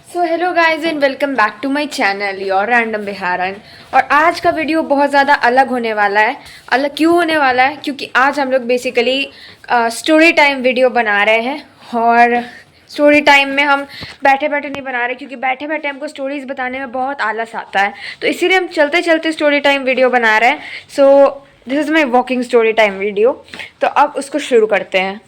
So hello guys and welcome back to my channel your random Biharan. और आज का video बहुत ज़्यादा अलग होने वाला है। अलग क्यों होने वाला है? क्योंकि आज हम लोग बेसिकली स्टोरी टाइम वीडियो बना रहे हैं। और स्टोरी टाइम में हम बैठे बैठे नहीं बना रहे, क्योंकि बैठे बैठे हमको स्टोरीज़ बताने में बहुत आलस आता है। तो इसीलिए हम चलते चलते स्टोरी टाइम वीडियो बना रहे हैं। So this is my walking story time video. तो अब उसको शुरू करते हैं।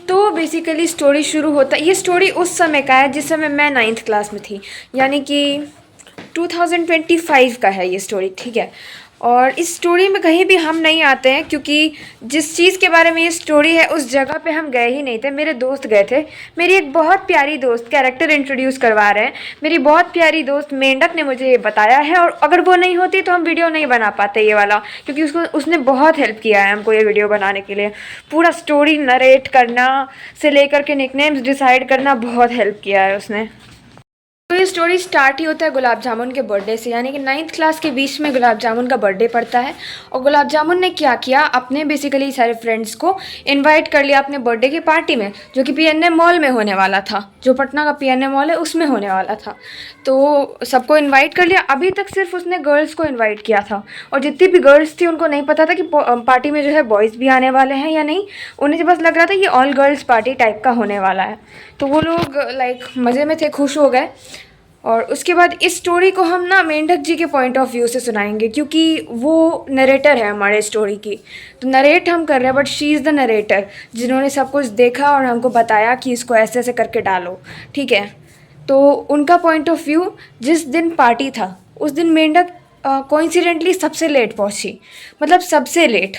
तो बेसिकली स्टोरी शुरू होता है, ये स्टोरी उस समय का है जिस समय मैं 9th क्लास में थी, यानी कि 2025 का है ये स्टोरी, ठीक है। और इस स्टोरी में कहीं भी हम नहीं आते हैं, क्योंकि जिस चीज़ के बारे में ये स्टोरी है उस जगह पे हम गए ही नहीं थे, मेरे दोस्त गए थे। मेरी एक बहुत प्यारी दोस्त कैरेक्टर इंट्रोड्यूस करवा रहे हैं। मेरी बहुत प्यारी दोस्त मेंढक ने मुझे ये बताया है, और अगर वो नहीं होती तो हम वीडियो नहीं बना पाते ये वाला, क्योंकि उसने बहुत हेल्प किया है हमको ये वीडियो बनाने के लिए। पूरा स्टोरी नरेट करना से लेकर के निकनेम्स डिसाइड करना बहुत हेल्प किया है उसने। तो ये स्टोरी स्टार्ट ही होता है गुलाब जामुन के बर्थडे से, यानी कि 9th क्लास के बीच में गुलाब जामुन का बर्थडे पड़ता है। और गुलाब जामुन ने क्या किया, अपने बेसिकली सारे फ्रेंड्स को इनवाइट कर लिया अपने बर्थडे की पार्टी में, जो कि पीएनए मॉल में होने वाला था। जो पटना का पीएनए मॉल है उसमें होने वाला था। तो सबको इन्वाइट कर लिया। अभी तक सिर्फ उसने गर्ल्स को इन्वाइट किया था, और जितनी भी गर्ल्स थी उनको नहीं पता था कि पार्टी में जो है बॉयज़ भी आने वाले हैं या नहीं। उन्हें बस लग रहा था ये ऑल गर्ल्स पार्टी टाइप का होने वाला है। तो वो लोग लाइक मज़े में थे, खुश हो गए। और उसके बाद इस स्टोरी को हम ना मेंढक जी के पॉइंट ऑफ व्यू से सुनाएंगे, क्योंकि वो नरेटर है हमारे स्टोरी की। तो नरेट हम कर रहे हैं, but she is the narrator, जिन्होंने सब कुछ देखा और हमको बताया कि इसको ऐसे ऐसे करके डालो, ठीक है। तो उनका पॉइंट ऑफ व्यू, जिस दिन पार्टी था उस दिन मेंढक कोइंसिडेंटली सबसे लेट पहुंची, मतलब सबसे लेट,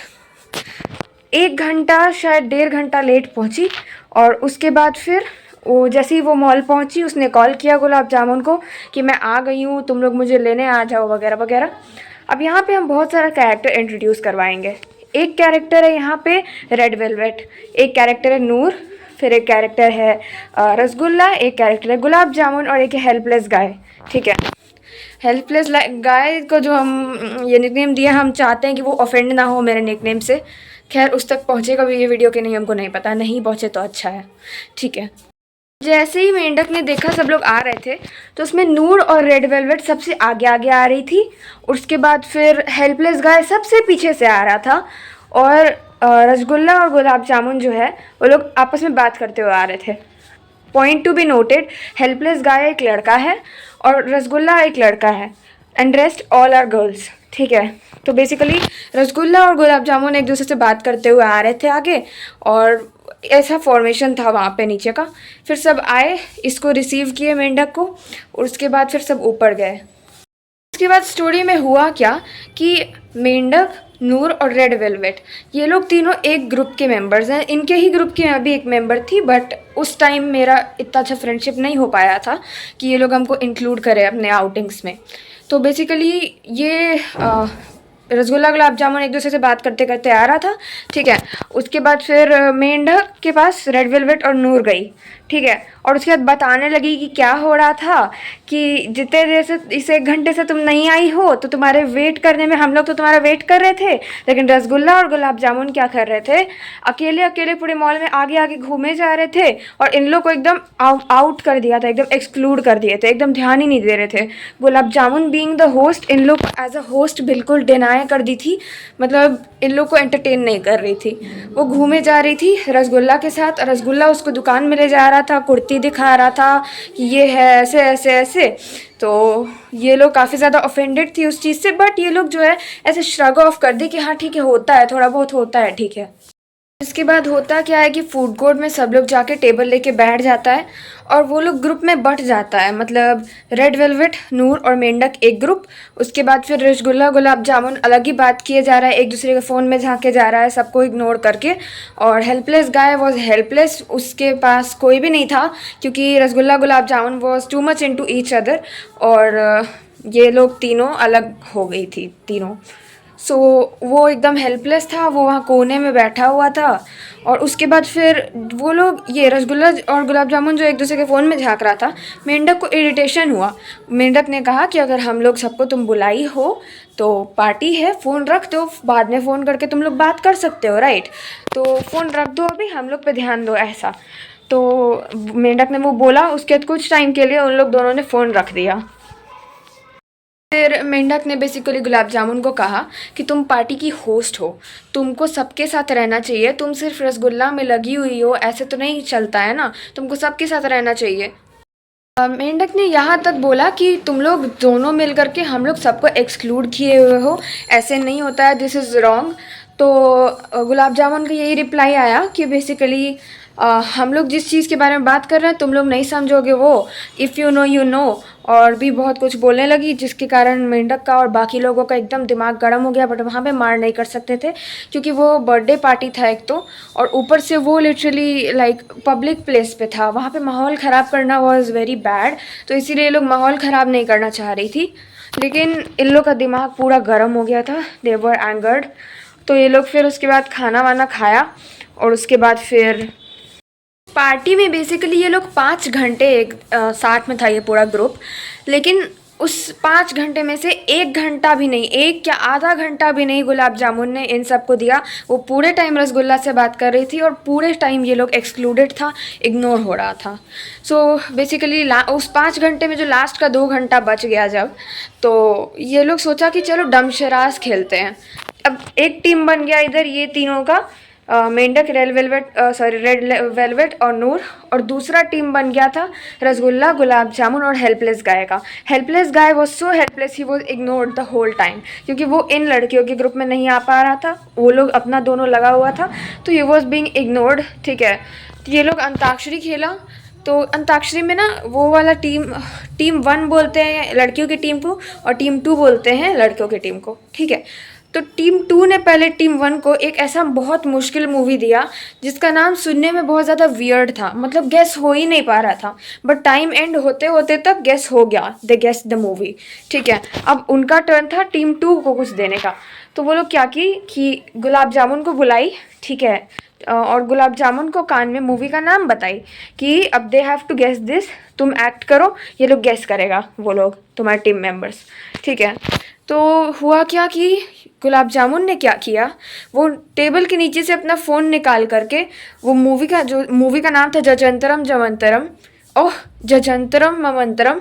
1 घंटा शायद 1.5 घंटा लेट पहुंची। और उसके बाद फिर वो जैसे ही वो मॉल पहुंची उसने कॉल किया गुलाब जामुन को कि मैं आ गई हूँ, तुम लोग मुझे लेने आ जाओ वगैरह वगैरह। अब यहाँ पे हम बहुत सारा कैरेक्टर इंट्रोड्यूस करवाएंगे। एक कैरेक्टर है यहाँ पे रेड वेलवेट, एक कैरेक्टर है नूर, फिर एक कैरेक्टर है रसगुल्ला, एक कैरेक्टर है गुलाब जामुन, और एक है हेल्पलेस गाय, ठीक है। हेल्पलेस गाय को जो हम ये निकनेम दिया, हम चाहते हैं कि वो ऑफेंड ना हो मेरे निकनेम से। खैर उस तक पहुँचेगा भी ये वीडियो कि नहीं हमको नहीं पता, नहीं पहुँचे तो अच्छा है, ठीक है। जैसे ही मेंढक ने देखा सब लोग आ रहे थे, तो उसमें नूर और रेड वेलवेट सबसे आगे आगे आ रही थी। उसके बाद फिर हेल्पलेस गाय सबसे पीछे से आ रहा था। और रसगुल्ला और गुलाब जामुन जो है वो लोग आपस में बात करते हुए आ रहे थे। Point to be noted, helpless guy एक लड़का है और रसगुल्ला एक लड़का है, and rest all are girls, ठीक है। तो बेसिकली रसगुल्ला और गुलाब जामुन एक दूसरे से बात करते हुए आ रहे थे आगे, और ऐसा फॉर्मेशन था वहाँ पे नीचे का। फिर सब आए, इसको रिसीव किए मेंढक को, और उसके बाद फिर सब ऊपर गए। उसके बाद स्टोरी में हुआ क्या कि मेंढक, नूर और रेड वेलवेट, ये लोग तीनों एक ग्रुप के मेंबर्स हैं। इनके ही ग्रुप की मैं भी एक मेंबर थी, बट उस टाइम मेरा इतना अच्छा फ्रेंडशिप नहीं हो पाया था कि ये लोग हमको इंक्लूड करें अपने आउटिंग्स में। तो बेसिकली ये रसगुल्ला गुलाब जामुन एक दूसरे से बात करते करते आ रहा था, ठीक है। उसके बाद फिर मेंढक के पास रेड वेलवेट और नूर गई, ठीक है। और उसके बाद बताने लगी कि क्या हो रहा था, कि जितने देर से इस 1 घंटे से तुम नहीं आई हो, तो तुम्हारे वेट करने में हम लोग तो तुम्हारा वेट कर रहे थे, लेकिन रसगुल्ला और गुलाब जामुन क्या कर रहे थे, अकेले अकेले पूरे मॉल में आगे आगे घूमे जा रहे थे, और इन लोग को एकदम आउट कर दिया था, एकदम एक्सक्लूड कर दिए थे, एकदम ध्यान ही नहीं दे रहे थे। Gulab jamun being the host, इन लोग को एज अ होस्ट बिल्कुल डिनाई कर दी थी, मतलब इन लोग को एंटरटेन नहीं कर रही थी। वो घूमे जा रही थी रसगुल्ला के साथ, रसगुल्ला उसको दुकान में ले जा रहा था, कुर्ती दिखा रहा था कि ये है ऐसे ऐसे ऐसे। तो ये लोग काफ़ी ज़्यादा ऑफेंडेड थी उस चीज़ से, बट ये लोग जो है ऐसे श्रग ऑफ कर दी कि हाँ ठीक है, होता है, थोड़ा बहुत होता है, ठीक है। इसके बाद होता क्या है कि फूड कोर्ट में सब लोग जाके टेबल लेके बैठ जाता है, और वो लोग ग्रुप में बट जाता है, मतलब रेड वेलवेट, नूर और मेंढक एक ग्रुप। उसके बाद फिर रसगुल्ला गुलाब जामुन अलग ही बात किए जा रहा है, एक दूसरे के फ़ोन में झांके जा रहा है सबको इग्नोर करके। और हेल्पलेस गाय वॉज हेल्पलेस, उसके पास कोई भी नहीं था, क्योंकि rasgulla gulab jamun was too much into each other. और ये लोग तीनों अलग हो गई थी तीनों। सो वो एकदम हेल्पलेस था, वो वहाँ कोने में बैठा हुआ था। और उसके बाद फिर वो लोग, ये रसगुल्ला और गुलाब जामुन जो एक दूसरे के फ़ोन में झांक रहा था, मेंढक को इरिटेशन हुआ। मेंढक ने कहा कि अगर हम लोग सबको तुम बुलाई हो तो पार्टी है, फ़ोन रख दो, बाद में फ़ोन करके तुम लोग बात कर सकते हो, राइट। तो फ़ोन रख दो, अभी हम लोग पे ध्यान दो, ऐसा। तो मेंढक ने वो बोला, उसके बाद कुछ टाइम के लिए उन लोग दोनों ने फ़ोन रख दिया। फिर मेंढक ने बेसिकली गुलाब जामुन को कहा कि तुम पार्टी की होस्ट हो, तुमको सबके साथ रहना चाहिए, तुम सिर्फ रसगुल्ला में लगी हुई हो, ऐसे तो नहीं चलता है ना, तुमको सबके साथ रहना चाहिए। मेंढक ने यहाँ तक बोला कि तुम लोग दोनों मिल करके हम लोग सबको एक्सक्लूड किए हुए हो, ऐसे नहीं होता है, दिस इज़ रॉन्ग। तो गुलाब जामुन का यही रिप्लाई आया कि बेसिकली हम लोग जिस चीज़ के बारे में बात कर रहे हैं तुम लोग नहीं समझोगे वो, if you know you know, और भी बहुत कुछ बोलने लगी, जिसके कारण मेंढक का और बाकी लोगों का एकदम दिमाग गर्म हो गया। बट वहाँ पे मार नहीं कर सकते थे क्योंकि वो बर्थडे पार्टी था एक तो, और ऊपर से वो लिटरली लाइक पब्लिक प्लेस पे था, वहाँ पे माहौल ख़राब करना वॉज वेरी बैड। तो इसीलिए ये लोग माहौल ख़राब नहीं करना चाह रही थी, लेकिन इन लोग का दिमाग पूरा गर्म हो गया था, दे वर एंगर्ड। तो ये लोग फिर उसके बाद खाना वाना खाया, और उसके बाद फिर पार्टी में बेसिकली ये लोग 5 घंटे एक साथ में था ये पूरा ग्रुप, लेकिन उस 5 घंटे में से 1 घंटा भी नहीं, 1 या आधा घंटा भी नहीं गुलाब जामुन ने इन सबको दिया। वो पूरे टाइम रसगुल्ला से बात कर रही थी और पूरे टाइम ये लोग एक्सक्लूडेड था, इग्नोर हो रहा था। सो बेसिकली उस 5 घंटे में जो लास्ट का 2 घंटा बच गया जब, तो ये लोग सोचा कि चलो डमशराज खेलते हैं। अब एक टीम बन गया इधर ये तीनों का, मेंढक, रेड वेलवेट और नूर, और दूसरा टीम बन गया था रसगुल्ला, गुलाब जामुन और हेल्पलेस गाय का। Helpless guy was so helpless, he was ignored the whole time, क्योंकि वो इन लड़कियों के ग्रुप में नहीं आ पा रहा था, वो लोग अपना दोनों लगा हुआ था, तो ये वॉज बीइंग इग्नोर्ड। ठीक है, तो ये लोग अंताक्षरी खेला। तो अंताक्षरी में ना वो वाला टीम 1 बोलते हैं लड़कियों की टीम को, और टीम 2 बोलते हैं लड़कियों की टीम को। ठीक है, तो टीम 2 ने पहले टीम 1 को एक ऐसा बहुत मुश्किल मूवी दिया जिसका नाम सुनने में बहुत ज़्यादा वियर्ड था, मतलब गेस हो ही नहीं पा रहा था, बट टाइम एंड होते होते तक गेस हो गया, दे गेस द मूवी। ठीक है, अब उनका टर्न था टीम 2 को कुछ देने का। तो वो लोग क्या की कि गुलाब जामुन को बुलाई, ठीक है, और गुलाब जामुन को कान में मूवी का नाम बताई कि अब they have to guess this, तुम एक्ट करो, ये लोग गेस करेगा, वो लोग तुम्हारे टीम मेंबर्स। ठीक है, तो हुआ क्या कि गुलाब जामुन ने क्या किया, वो टेबल के नीचे से अपना फ़ोन निकाल करके वो मूवी का नाम था जजंतरम जमंतरम, ओह जजंतरम ममंतरम,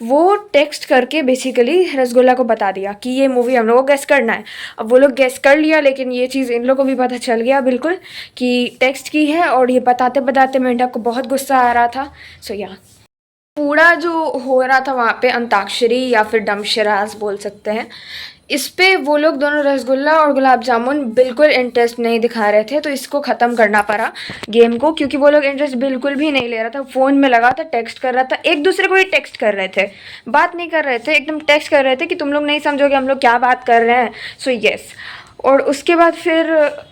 वो टेक्स्ट करके बेसिकली रसगुल्ला को बता दिया कि ये मूवी हम लोग को गेस करना है। अब वो लोग गेस कर लिया, लेकिन ये चीज़ इन लोगों को भी पता चल गया बिल्कुल कि टेक्स्ट की है, और ये बताते बताते मेंढक को बहुत गुस्सा आ रहा था। सो या पूरा जो हो रहा था वहाँ पे अंताक्षरी या फिर डमशराज बोल सकते हैं, इस पे वो लोग दोनों रसगुल्ला और गुलाब जामुन बिल्कुल इंटरेस्ट नहीं दिखा रहे थे, तो इसको ख़त्म करना पड़ा गेम को, क्योंकि वो लोग इंटरेस्ट बिल्कुल भी नहीं ले रहा था। फ़ोन में लगा था, टेक्स्ट कर रहा था, एक दूसरे को ही टेक्स्ट कर रहे थे, बात नहीं कर रहे थे, एकदम टेक्स्ट कर रहे थे कि तुम लोग नहीं समझोगे हम लोग क्या बात कर रहे हैं। सो येस, और उसके बाद फिर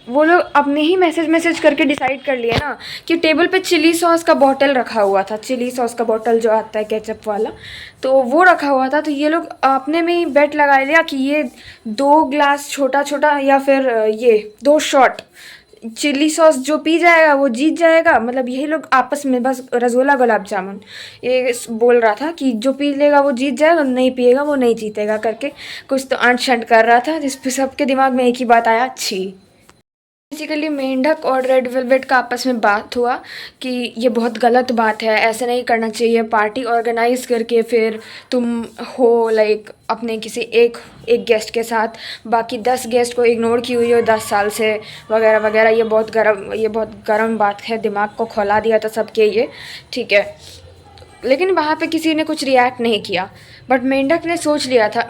वो लोग अपने ही मैसेज करके डिसाइड कर लिए ना कि टेबल पे चिली सॉस का बॉटल रखा हुआ था, चिली सॉस का बॉटल जो आता है केचप वाला, तो वो रखा हुआ था। तो ये लोग अपने में ही बेट लगा लिया कि ये 2 ग्लास छोटा छोटा या फिर ये 2 शॉट चिली सॉस जो पी जाएगा वो जीत जाएगा, मतलब यही लोग आपस में बस रसगुल्ला गुलाब जामुन ये बोल रहा था कि जो पी लेगा वो जीत जाएगा, नहीं पिएगा वो नहीं जीतेगा करके कुछ तो अंट शंट कर रहा था, जिस पे सबके दिमाग में एक ही बात आया, छी। बेसिकली मेंढक और रेड वेलवेट का आपस में बात हुआ कि ये बहुत गलत बात है, ऐसे नहीं करना चाहिए, पार्टी ऑर्गेनाइज करके फिर तुम हो लाइक अपने किसी एक गेस्ट के साथ बाकी 10 गेस्ट को इग्नोर की हुई हो 10 साल से वगैरह वगैरह, ये बहुत गर्म बात है, दिमाग को खौला दिया था सबके ये। ठीक है, लेकिन वहाँ पे किसी ने कुछ रिएक्ट नहीं किया, बट मेंढक ने सोच लिया था,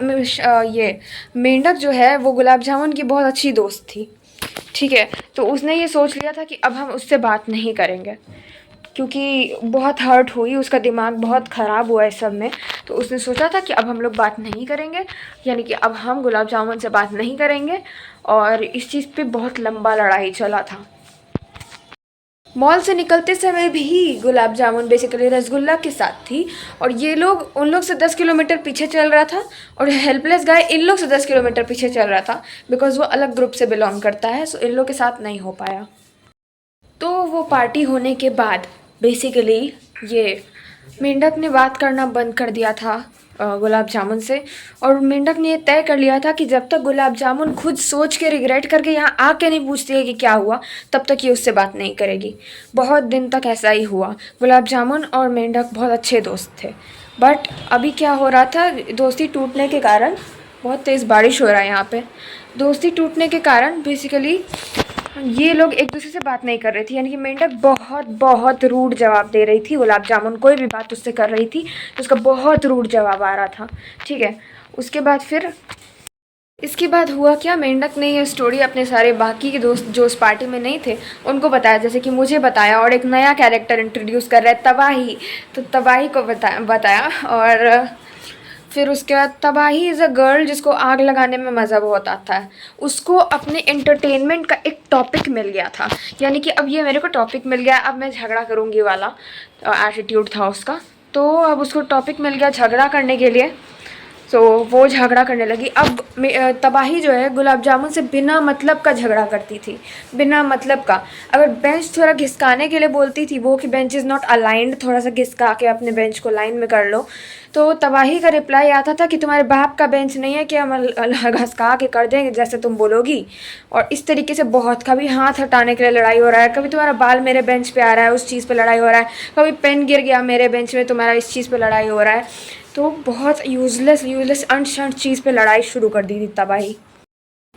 ये मेंढक जो है वो गुलाब जामुन की बहुत अच्छी दोस्त थी। ठीक है, तो उसने ये सोच लिया था कि अब हम उससे बात नहीं करेंगे, क्योंकि बहुत हर्ट हुई, उसका दिमाग बहुत ख़राब हुआ इस सब में। तो उसने सोचा था कि अब हम लोग बात नहीं करेंगे, यानी कि अब हम गुलाब जामुन से बात नहीं करेंगे, और इस चीज़ पे बहुत लंबा लड़ाई चला था। मॉल से निकलते समय भी गुलाब जामुन बेसिकली रसगुल्ला के साथ थी, और ये लोग उन लोग से 10 किलोमीटर पीछे चल रहा था, और हेल्पलेस गाय इन लोग से 10 किलोमीटर पीछे चल रहा था, बिकॉज वो अलग ग्रुप से बिलोंग करता है, सो इन लोग के साथ नहीं हो पाया। तो वो पार्टी होने के बाद बेसिकली ये मेंढक ने बात करना बंद कर दिया था गुलाब जामुन से। और मेंढक ने ये तय कर लिया था कि जब तक गुलाब जामुन खुद सोच के रिग्रेट करके यहाँ आके नहीं पूछती है कि क्या हुआ, तब तक ये उससे बात नहीं करेगी। बहुत दिन तक ऐसा ही हुआ। गुलाब जामुन और मेंढक बहुत अच्छे दोस्त थे। बट अभी क्या हो रहा था, दोस्ती टूटने के कारण, बहुत तेज़ बारिश हो रहा है यहाँ पे, दोस्ती टूटने के कारण बेसिकली ये लोग एक दूसरे से बात नहीं कर रही थी। यानी कि मेंढक बहुत बहुत रूड जवाब दे रही थी गुलाब जामुन, कोई भी बात उससे कर रही थी तो उसका बहुत रूड जवाब आ रहा था। ठीक है, उसके बाद फिर इसके बाद हुआ क्या, मेंढक ने ये स्टोरी अपने सारे बाकी के दोस्त जो उस पार्टी में नहीं थे उनको बताया, जैसे कि मुझे बताया, और एक नया कैरेक्टर इंट्रोड्यूस कर रहा है तबाही, तो तबाही को बताया। और फिर उसके बाद तबाही इज़ अ गर्ल जिसको आग लगाने में मज़ा बहुत आता है। उसको अपने एंटरटेनमेंट का एक टॉपिक मिल गया था, यानी कि अब ये मेरे को टॉपिक मिल गया, अब मैं झगड़ा करूँगी वाला एटीट्यूड था उसका। तो अब उसको टॉपिक मिल गया झगड़ा करने के लिए, तो वो झगड़ा करने लगी। अब तबाही जो है गुलाब जामुन से बिना मतलब का झगड़ा करती थी, बिना मतलब का। अगर बेंच थोड़ा घिसकाने के लिए बोलती थी वो कि बेंच इज़ नॉट अलाइंड, थोड़ा सा घिसका के अपने बेंच को लाइन में कर लो, तो तबाही का रिप्लाई आता था कि तुम्हारे बाप का बेंच नहीं है कि हम घसका के कर देंगे जैसे तुम बोलोगी। और इस तरीके से बहुत, कभी हाथ हटाने के लिए लड़ाई हो रहा है, कभी तुम्हारा बाल मेरे बेंच पे आ रहा है उस चीज़ पे लड़ाई हो रहा है, कभी पेन गिर गया मेरे बेंच में तुम्हारा इस चीज़ पे लड़ाई हो रहा है। तो बहुत यूज़लेस अनशंट चीज़ पे लड़ाई शुरू कर दी थी तबाही।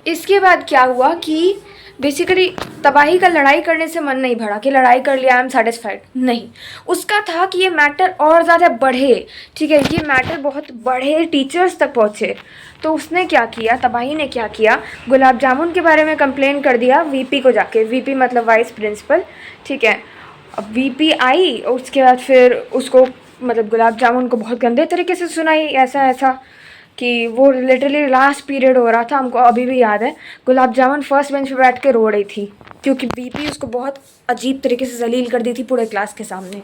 इसके बाद क्या हुआ कि बेसिकली तबाही का लड़ाई करने से मन नहीं भरा कि लड़ाई कर लिया आई एम सेटिस्फाइड, नहीं। उसका था कि ये मैटर और ज़्यादा बढ़े, ठीक है, ये मैटर बहुत बढ़े, टीचर्स तक पहुँचे। तो उसने क्या किया, तबाही ने क्या किया, गुलाब जामुन के बारे में कंप्लेन कर दिया वीपी को जाके, वीपी मतलब वाइस प्रिंसिपल, ठीक है। अब वीपी आई, उसके बाद फिर उसको मतलब गुलाब जामुन को बहुत गंदे तरीके से सुनाई, ऐसा ऐसा कि वो लिटरली लास्ट पीरियड हो रहा था, हमको अभी भी याद है, गुलाब जामुन फर्स्ट बेंच पे बैठ के रो रही थी क्योंकि बीपी उसको बहुत अजीब तरीके से जलील कर दी थी पूरे क्लास के सामने,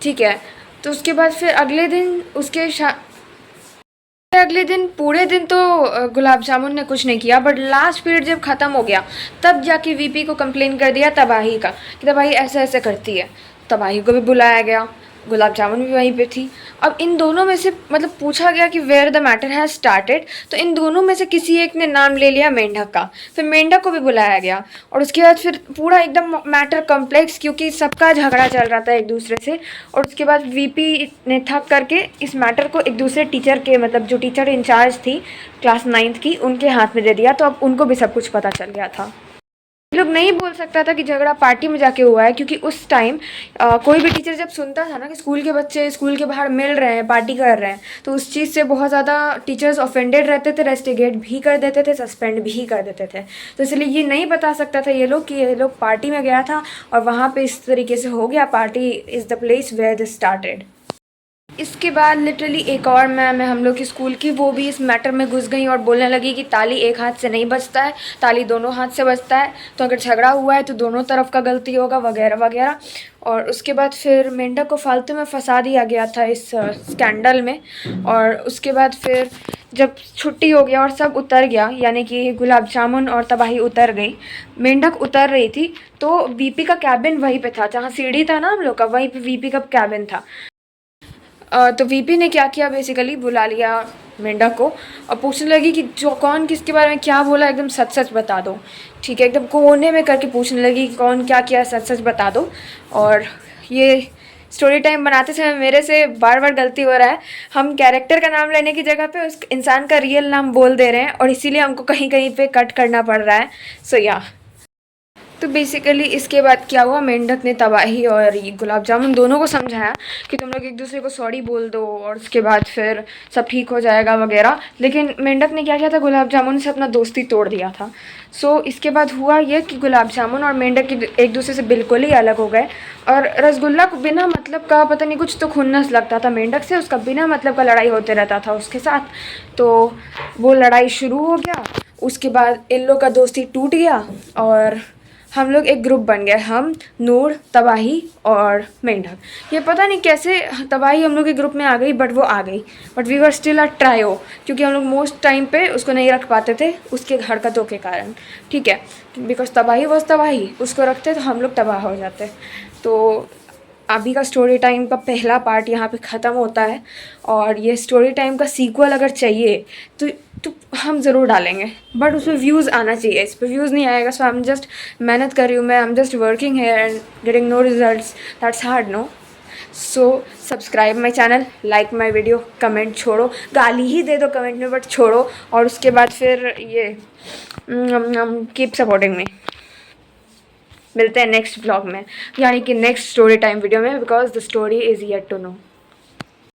ठीक है। तो उसके बाद फिर अगले दिन अगले दिन पूरे दिन तो गुलाब जामुन ने कुछ नहीं किया, बट लास्ट पीरियड जब ख़त्म हो गया तब जाके वीपी को कंप्लेन कर दिया तबाही का कि तबाही ऐसे ऐसे करती है। तबाही को भी बुलाया गया, गुलाब जामुन भी वहीं पे थी। अब इन दोनों में से मतलब पूछा गया कि where the matter has started, तो इन दोनों में से किसी एक ने नाम ले लिया मेंढक का, फिर मेंढक को भी बुलाया गया। और उसके बाद फिर पूरा एकदम मैटर कॉम्प्लेक्स, क्योंकि सबका झगड़ा चल रहा था एक दूसरे से। और उसके बाद वीपी ने थक करके इस मैटर को एक दूसरे टीचर के, मतलब जो टीचर इंचार्ज थी क्लास 9th की, उनके हाथ में दे दिया। तो अब उनको भी सब कुछ पता चल गया था। लोग नहीं बोल सकता था कि झगड़ा पार्टी में जाके हुआ है, क्योंकि उस टाइम कोई भी टीचर जब सुनता था ना कि स्कूल के बच्चे स्कूल के बाहर मिल रहे हैं, पार्टी कर रहे हैं, तो उस चीज़ से बहुत ज़्यादा टीचर्स ऑफेंडेड रहते थे, रेस्टिगेट भी कर देते थे, सस्पेंड भी कर देते थे। तो इसलिए ये नहीं बता सकता था ये लोग कि ये लोग पार्टी में गया था और वहाँ पे इस तरीके से हो गया, party is the place where this started. इसके बाद लिटरली एक और मैम है हम लोग की स्कूल की, वो भी इस मैटर में घुस गई और बोलने लगी कि ताली एक हाथ से नहीं बजता है, ताली दोनों हाथ से बजता है, तो अगर झगड़ा हुआ है तो दोनों तरफ का गलती होगा, वगैरह वगैरह। और उसके बाद फिर मेंढक को फालतू में फंसा दिया गया था इस स्कैंडल में। और उसके बाद फिर जब छुट्टी हो गया और सब उतर गया, यानी कि गुलाब जामुन और तबाही उतर गई, मेंढक उतर रही थी, तो वीपी का कैबिन वहीं पे था, जहाँ सीढ़ी था ना हम लोग का, वहीं पे वीपी का कैबिन था। तो वीपी ने क्या किया, बेसिकली बुला लिया मेंढक को और पूछने लगी कि जो कौन किसके बारे में क्या बोला, एकदम सच सच बता दो, ठीक है। एकदम कोने में करके पूछने लगी कि कौन क्या किया, सच सच बता दो। और ये स्टोरी टाइम बनाते समय मेरे से बार बार गलती हो रहा है, हम कैरेक्टर का नाम लेने की जगह पे उस इंसान का रियल नाम बोल दे रहे हैं, और इसीलिए हमको कहीं कहीं पे कट करना पड़ रहा है। सो या तो बेसिकली इसके बाद क्या हुआ, मेंढक ने तबाही और ये गुलाब जामुन दोनों को समझाया कि तुम लोग एक दूसरे को सॉरी बोल दो और उसके बाद फिर सब ठीक हो जाएगा वगैरह। लेकिन मेंढक ने क्या किया था, गुलाब जामुन से अपना दोस्ती तोड़ दिया था। सो इसके बाद हुआ ये कि गुलाब जामुन और मेंढक एक दूसरे से बिल्कुल ही अलग हो गए। और रसगुल्ला को बिना मतलब का, पता नहीं कुछ तो खुन्नस लगता था मेंढक से, उसका बिना मतलब का लड़ाई होते रहता था उसके साथ। तो वो लड़ाई शुरू हो गया, उसके बाद इन लोग का दोस्ती टूट गया और हम लोग एक ग्रुप बन गए, हम, नूर, तबाही और मेंढक। ये पता नहीं कैसे तबाही हम लोग के ग्रुप में आ गई, बट वो आ गई। But we were still a trio, क्योंकि हम लोग मोस्ट टाइम पे उसको नहीं रख पाते थे उसके हरकतों के कारण, ठीक है। बिकॉज तबाही वॉज तबाही, उसको रखते तो हम लोग तबाह हो जाते। तो अभी का स्टोरी टाइम का पहला पार्ट यहाँ पे ख़त्म होता है, और ये स्टोरी टाइम का सीक्वल अगर चाहिए तो हम ज़रूर डालेंगे, बट उसमें व्यूज़ आना चाहिए। इस पर व्यूज़ नहीं आएगा, सो आई एम जस्ट मेहनत कर रही हूँ मैं, I am just working here and getting no results, that's hard no. So subscribe my channel, like my video, comment छोड़ो, गाली ही दे दो कमेंट में बट छोड़ो, और उसके बाद फिर ये कीप सपोर्टिंग मी। मिलते हैं नेक्स्ट ब्लॉग में, यानी कि नेक्स्ट स्टोरी टाइम वीडियो में, because the story is yet to no.